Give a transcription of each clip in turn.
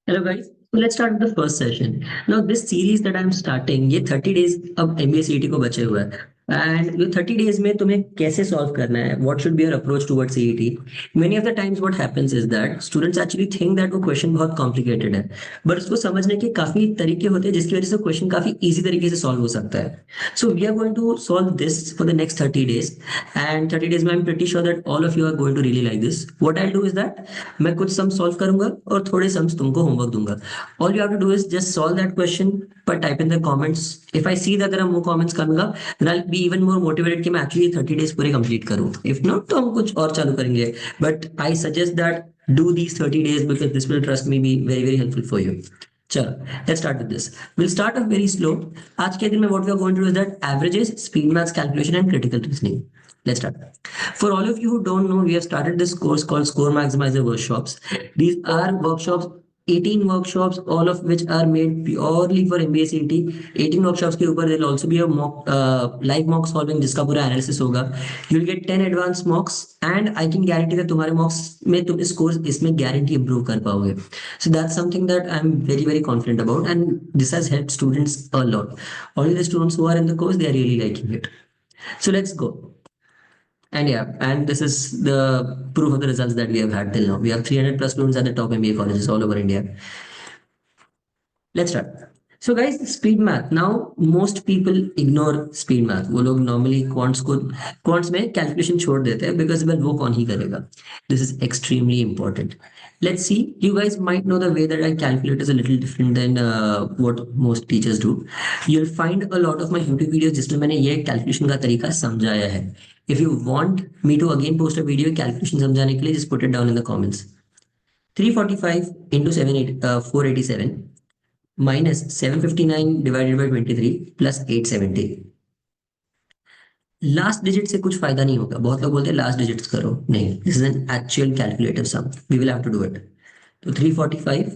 Hello guys. So let's start with the first session. Now this series that I'm starting, ये 30 days अब MBA CET को बचे हुए हैं and ये 30 days में तुम्हें कैसे solve करना है? What should be your approach towards CET? Many of the times what happens is that students actually think that वो question बहुत complicated है, but उसको समझने के काफी तरीके होते हैं जिसकी वजह से question काफी easy तरीके से solve हो सकता है. So we are going to solve this for the next 30 days and 30 days में I'm pretty sure that all of you are going to really like this. What I'll do is that मैं कुछ sums solve करूंगा और थोड़े sums तुमको homework दूंगा. All you have to do is just solve that question पर type in the comments. If I see that there are more comments coming up, then I'll be even more motivated कि मैं actually 30 days पूरे complete करूँ. If not, तो हम कुछ और चालू करेंगे. But I suggest that do these 30 days because this will trust me be very very helpful for you. चलो let's start with this. We'll start off very slow. आज के दिन में what we are going to do is that averages, speed maths calculation and critical reasoning. Let's start. For all of you who don't know, we have started this course called Score Maximizer Workshops. These are workshops, 18 workshops, all of which are made purely for MBA CET. 18 workshops के ऊपर there will also be a mock, live mock solving जिसका पूरा analysis होगा. You will get 10 advanced mocks and I can guarantee that तुम्हारे mocks में तुम इस course इसमें guarantee improve कर पाओगे. So that's something that I'm very very confident about and this has helped students a lot. Only the students who are in the course they are really liking it. So let's go. And yeah, and this is the proof of the results that we have had till now. We have 300 plus students at the top MBA colleges all over India. Let's start. So guys, speed math. Now most people ignore speed math. वो लोग normally quants में calculation छोड़ देते हैं because well वो कौन ही करेगा. This is extremely important. Let's see. You guys might know the way that I calculate is a little different than what most teachers do. You'll find a lot of my YouTube videos जिसमें मैंने ये calculation का तरीका समझाया है. If you want me to again post a video calculation समझाने के लिए, just put it down in the comments. 345 into 487 minus 759 divided by 23 plus 870. Last digit से कुछ फायदा नहीं होगा. बहुत लोग बोलते हैं लास्ट डिजिट्स करो. नहीं, this is an actual calculative sum. We will have to do it. तो 345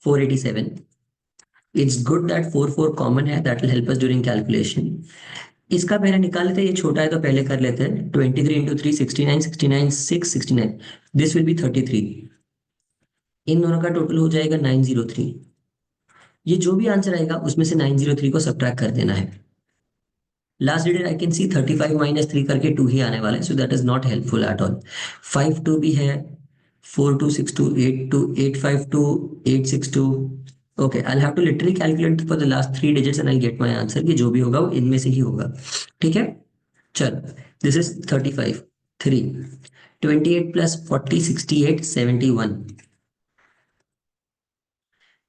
487. इट्स गुड दैट 4 कॉमन है. That will help us during calculation. इसका पहले निकाल लेते हैं. ये छोटा है तो पहले कर लेते हैं. 23 इंटू 3 69 69 6 69. This will be 33. इन दोनों का टोटल हो जाएगा 903. ये जो भी आंसर आएगा उसमें से 903 को सब्ट्रैक्ट कर देना है. Last digit I can see 35 minus 3 करके 2 ही आने वाला है. So that is not helpful at all. 52 भी है. 4262 82 852 862. Okay, I have to literally calculate for the last 3 digits and I get my answer कि जो भी होगा वो इनमें से ही होगा. ठीक है, चल. This is 35 3 28 plus 40 68 71.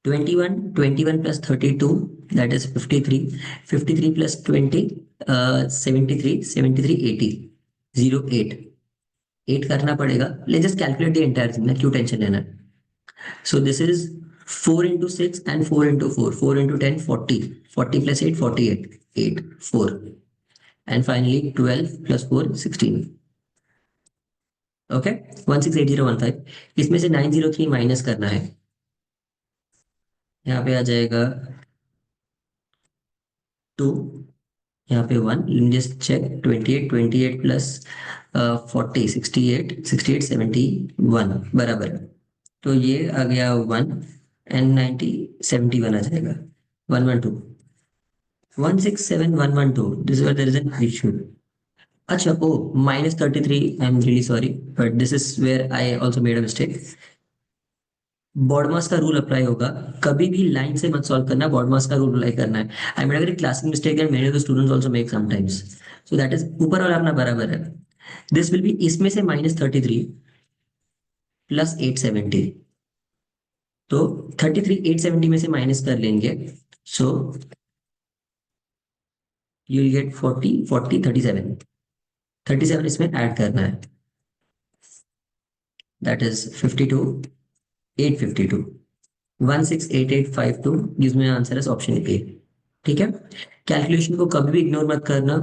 21 plus 32 that is 53. 53 plus 20 73 80 08. 8 करना पड़ेगा. Let's just calculate the entire thing ना, क्यों टेंशन लेना. So this is 4 into 6 and 4 into 4. 4 into 10 40. 40 plus 8 48. 8 4 and finally 12 plus 4 16. Okay, 168015. इसमें से 903 माइनस करना है. यहाँ पे आ जाएगा 2. यहाँ पे 1. Just check. 28 प्लस 40 68 68 71 बराबर. तो ये आ गया 1 एंड 90 71 आ जाएगा. 112 167112. This is there is an issue. अच्छा, oh -33. I am really sorry but this is where I also made a mistake. BODMAS का रूल अप्लाई होगा. कभी भी लाइन से मत सॉल्व करना. बॉडमास का रूल अप्लाई करना है. I made a very classic mistake and many of the students also make sometimes. So that is ऊपर वाला अपना बराबर है. दिस विल बी इसमें से -33 प्लस 870. तो 33 870 में से माइनस कर लेंगे. So you will get 40 40 37. 37 इसमें ऐड करना है. That is 52 852. 168852 gives me answer as option A. ठीक है, कैलकुलेशन को कभी भी इग्नोर मत करना.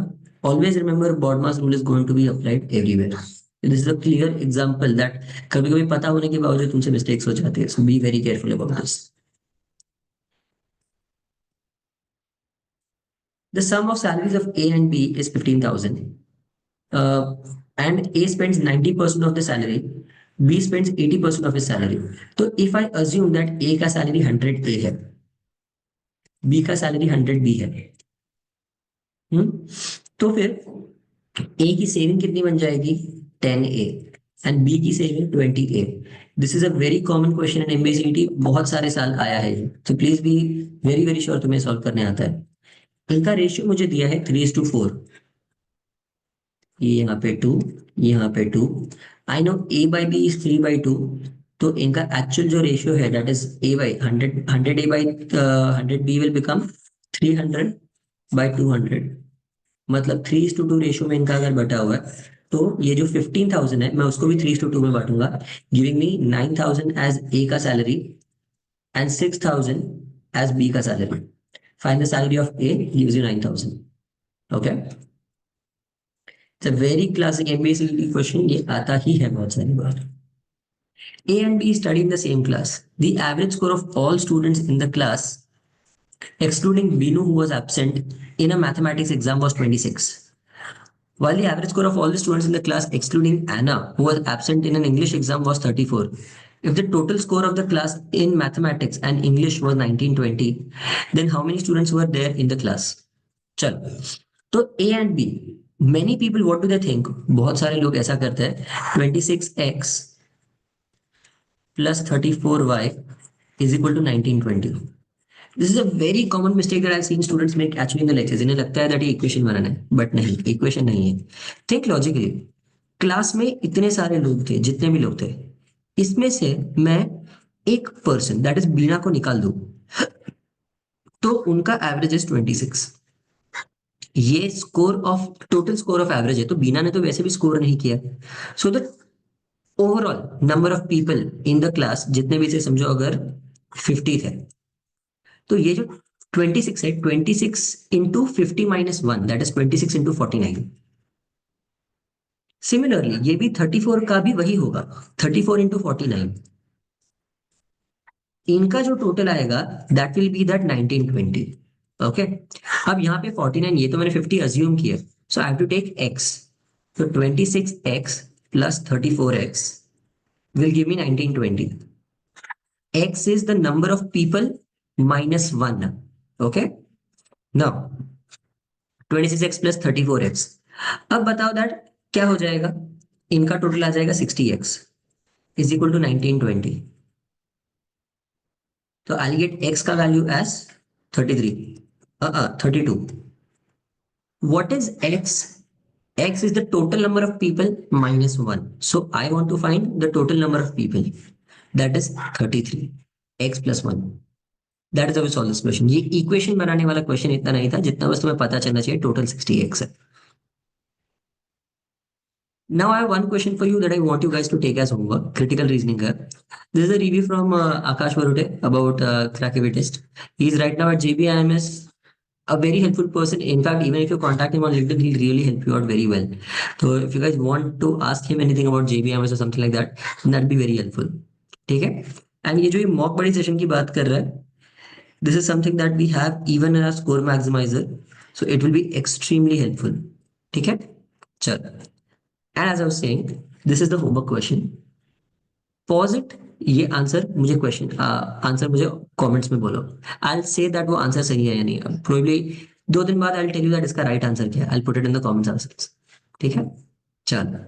Always remember BODMAS rule is going to be applied everywhere. This is a clear example that कभी कभी पता होने के बावजूद तुमसे मिस्टेक्स हो जाती है. So be very careful about this. The sum of salaries of A and B is 15,000. And A spends 90% of the salary. B spends 80% of his salary. तो if I assume that A का salary 100 A है, B का salary 100 B है, तो फिर A की saving कितनी बन जाएगी? 10A एंड B की saving 20A. This is a very common question in MBCT, बहुत सारे साल आया है, तो please be very very sure तुम्हें सॉल्व करने आता है. इनका रेशियो मुझे दिया है 3:4. ये यहाँ पे 2, यहाँ पे 2. I know A/B is 3/2. तो इनका एक्चुअल जो रेशियो है that is A/100, 100A/100B will become 300/200. मतलब 3:2 रेशियो में इनका अगर बटा हुआ है, तो ये जो 15,000 है मैं उसको भी 3:2 में बांटूंगा, गिविंग मी 9,000 एज ए का सैलरी एंड 6,000 एज बी का salary. Find the salary of A gives you 9,000. Okay, it's a very classic MBCD question, ये आता ही है बहुत सारी बार. A and B study in the same class. The average score of all students in the class, excluding Binu who was absent in a mathematics exam, was 26. While the average score of all the students in the class, excluding Anna, who was absent in an English exam, was 34. If the total score of the class in mathematics and English was 1920, then how many students were there in the class? चलो, तो A and B, many people what do they think? बहुत सारे लोग ऐसा करते हैं 26x plus 34y is equal to 1920. This is a very common mistake that I've seen students make actually in the lectures. इन्हें लगता है that ये इक्वेशन बनाना है, बट नहीं, इक्वेशन नहीं है. Think logically. क्लास में इतने सारे लोग थे, जितने भी लोग थे, इसमें से मैं एक पर्सन दैट इज बीना को निकाल दूं, तो उनका एवरेज इज 26. ये score of total score of average है, तो बीना ने तो वैसे भी स्कोर नहीं किया. So the overall number of people in the class, जितने भी से समझो अगर 50 थे, तो ये जो 26 है, 26 into 50 - 1 that is 26 into 49. Similarly ये भी 34 का भी वही होगा, 34 इंटू 49. इनका जो टोटल आएगा that will be that 1920. Okay, अब यहाँ पे 49, ये तो मैंने 50 अज्यूम किया, so I have to take x. तो 26x plus 34x will give me 1920. X is the number of people minus 1. Okay, now 26x plus 34x. अब बताओ दैट क्या हो जाएगा? इनका टोटल आ जाएगा 60x इज इक्वल टू 1920. तो आई गेट x का value as 32. What is x? X is the total number of people minus 1. So I want to find the total number of people. That is 33. X plus 1. That is how we solve this question. ये equation बनाने वाला question इतना नहीं था जितना बस तुम्हें पता चलना चाहिए टोटल 60x है. Now I have one question for you that I want you guys to take as homework. Critical reasoning है. This is a review from Akash Varute about Crack-A-V test. He is right now at JBIMS. A very helpful person. In fact, even if you contact him on LinkedIn, he'll really help you out very well. So if you guys want to ask him anything about JBMS or something like that, then that'll be very helpful. ठीक है? And ये जो ये mock buddy session की बात कर रहा है, this is something that we have even in our score maximizer. So it will be extremely helpful. ठीक है? चल. And as I was saying, this is the homework question. Pause it. ये answer मुझे क्वेश्चन आंसर मुझे comments में बोलो. आई say that वो answer सही है या नहीं. प्रोबेबली 2 दिन बाद आई टेल यू दैट इसका राइट आंसर क्या है. I put it in the comments answers. ठीक है, चल.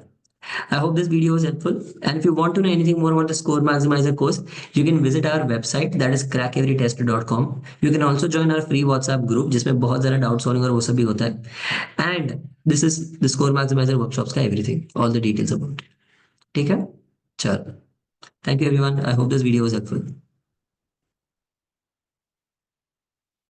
I hope this video was helpful. And if you want to know anything more about the Score Maximizer course, you can visit our website that is crackeverytest.com. You can also join our free WhatsApp group जिसमें बहुत ज़्यादा doubt solving और वो सब भी होता है. And this is the Score Maximizer workshops का everything, all the details about it. ठीक है, चल. Thank you everyone. I hope this video was helpful.